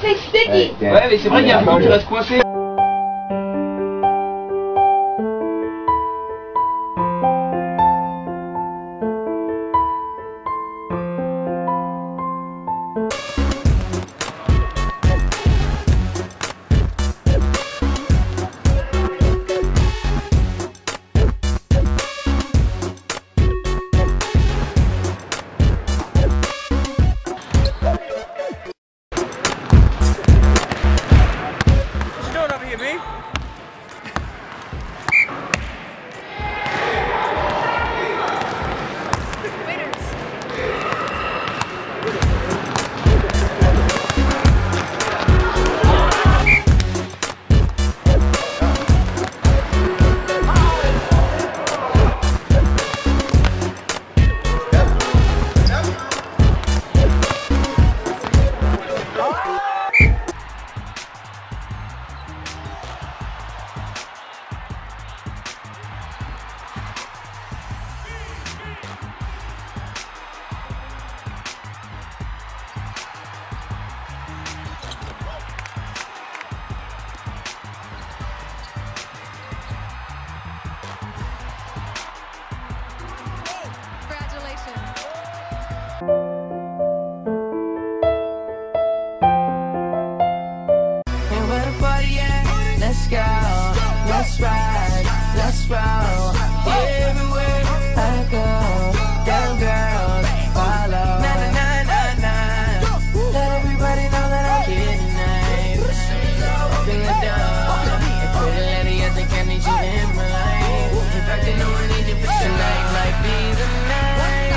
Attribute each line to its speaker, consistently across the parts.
Speaker 1: C'est sticky.
Speaker 2: Ouais, mais c'est vrai qu'il y a un bout qui reste coincé.
Speaker 3: Let's go, let's ride, let's roll. Everywhere I go, them girls follow. Na na na na na. Let everybody know that I'm getting nice. Open the door. I put a lady at the candy, she in my life. In fact, I know I need you, but tonight might be the night.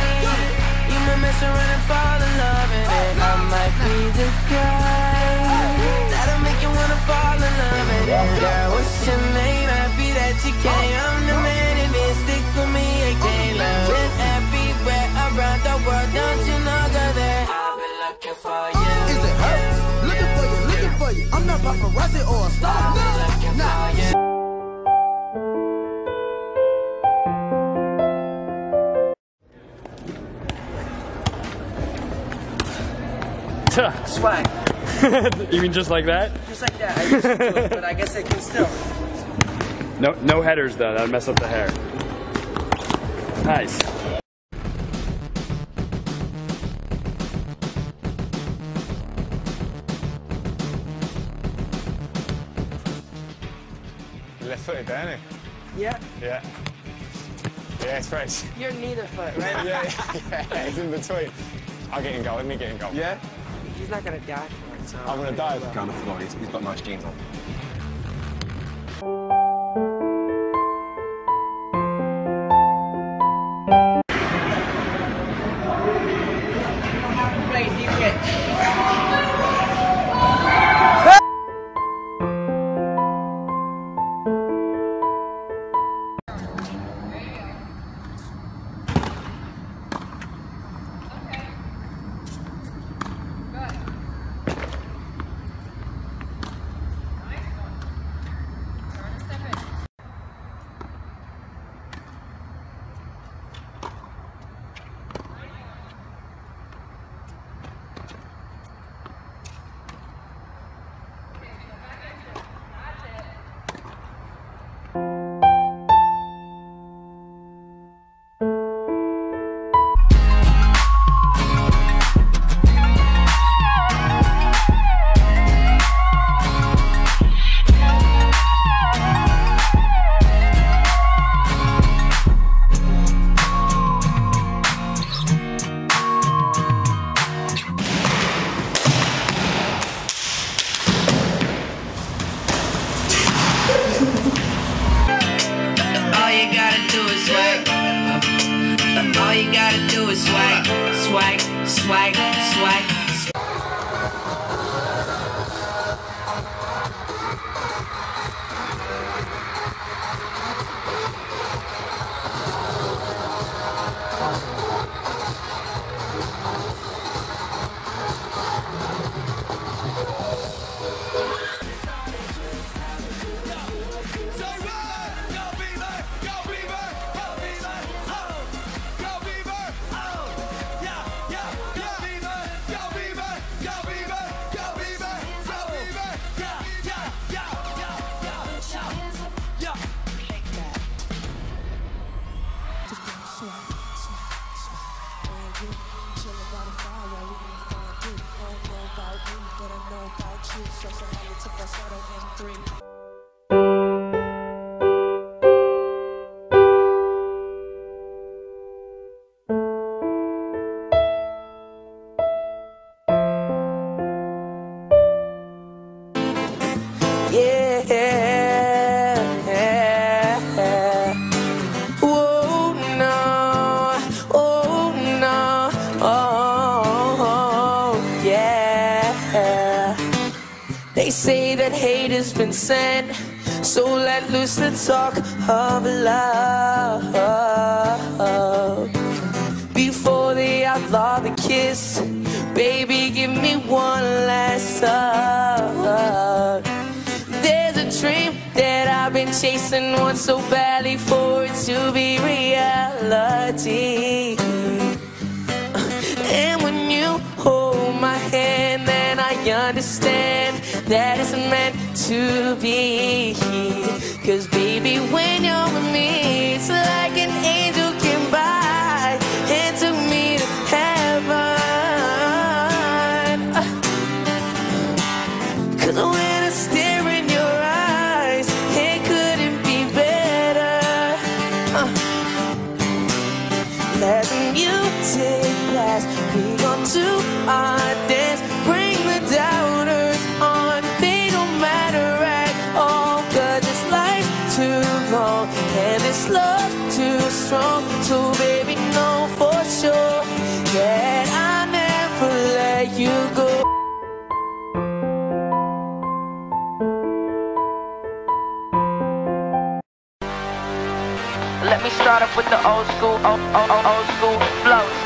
Speaker 3: You might mess around and fall in love, and then I might be the guy that'll make you wanna fall in love. Girl, what's your name? Happy that you came. I'm the man and then stick with me. I can't love it everywhere around the world. Don't you know that I've been looking for you?
Speaker 4: Is it her? Looking for you, looking for you. I'm not paparazzi or a star.
Speaker 3: I've been looking for you.
Speaker 2: Swag.
Speaker 5: You mean just like that?
Speaker 2: Just like that. I used to do it, but I guess I can still.
Speaker 5: No headers though, that'd mess up the hair. Nice.
Speaker 6: Left-footed, don't he?
Speaker 1: Yeah.
Speaker 6: Yeah. Yeah, it's very...
Speaker 1: You're neither foot, right?
Speaker 6: yeah, it's in between. I'll get in goal, let me get in goal.
Speaker 4: Yeah?
Speaker 1: He's not gonna die for it, so.
Speaker 6: I'm gonna dive.
Speaker 4: Kind of floor. He's got nice jeans on.
Speaker 3: All you gotta do is swag, swag, swag, swag. to go swag, swag, swag. And you chillin' by the fire while we eat fondue. I don't know about you, but I know about you. So say hello to Falsetto M3.
Speaker 7: They say that hate has been sent, so let loose the talk of love. Before they outlaw the kiss, baby, give me one last hug. There's a dream that I've been chasing, want so badly for it to be reality. And when you hold my hand, then I understand that it's meant to be. 'Cause baby, when you're with me, it's like an angel came by and took me to heaven. 'Cause when I stare in your eyes, it couldn't be better. Let the music blast, we gon' do our dance, bring the doubters on. They don't matter at all, 'cause this life's too long and this love too strong. So baby, know for sure that I'll never let you go. Let me start off with the old school flows.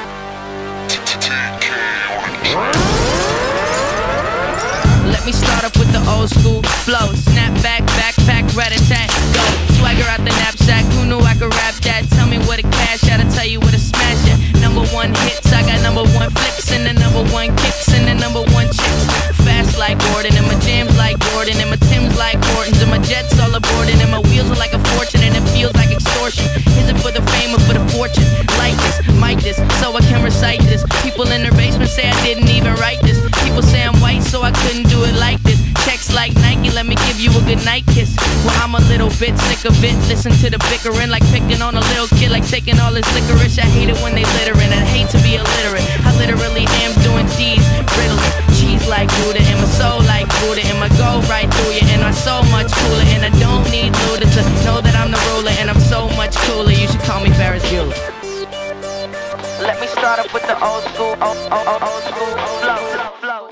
Speaker 7: Let me start up with the old school flow. Snap back, backpack, rat-a-tat, go. Swagger out the knapsack, who knew I could rap that? Tell me what to cash out, I'll tell you what to smash it. #1 hits, I got #1 flicks, and the #1 kicks, and the #1 chicks. Fast like Gordon, and my jams like Jordan, and my Timbs like Hortons, and my jets all aborted, and my wheels are like a fortune, and it feels like extortion. Is it for the fame or for the fortune? Like this, mic this, so I can recite this. People in their basement say I didn't even write this. People say I'm white, so I couldn't do it like this. Checks like Nike, let me give you a good night kiss. Well, I'm a little bit sick of it. Listen to the bickering, like picking on a little kid, like taking all his licorice. I hate it when they littering, and I hate to be illiterate. I literally am doing these riddles. Cheese like Buddha, and my soul like Buddha, and my go right through you, and I'm so much cooler. And I don't need Luda to know that I'm the ruler, and I'm so much cooler. You should call me Ferris Bueller. Let me start up with the old school flows.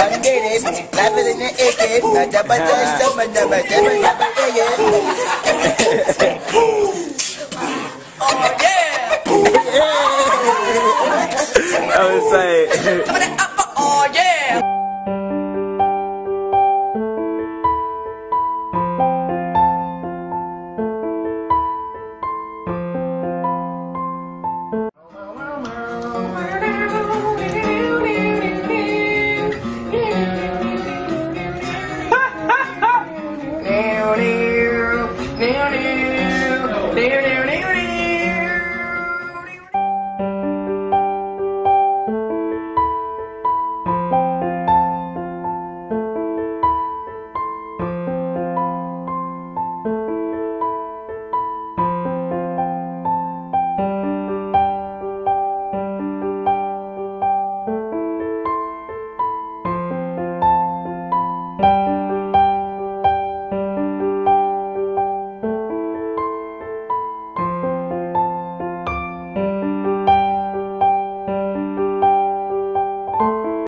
Speaker 8: I'm getting laughing in the AK.
Speaker 9: Oh yeah! I was saying.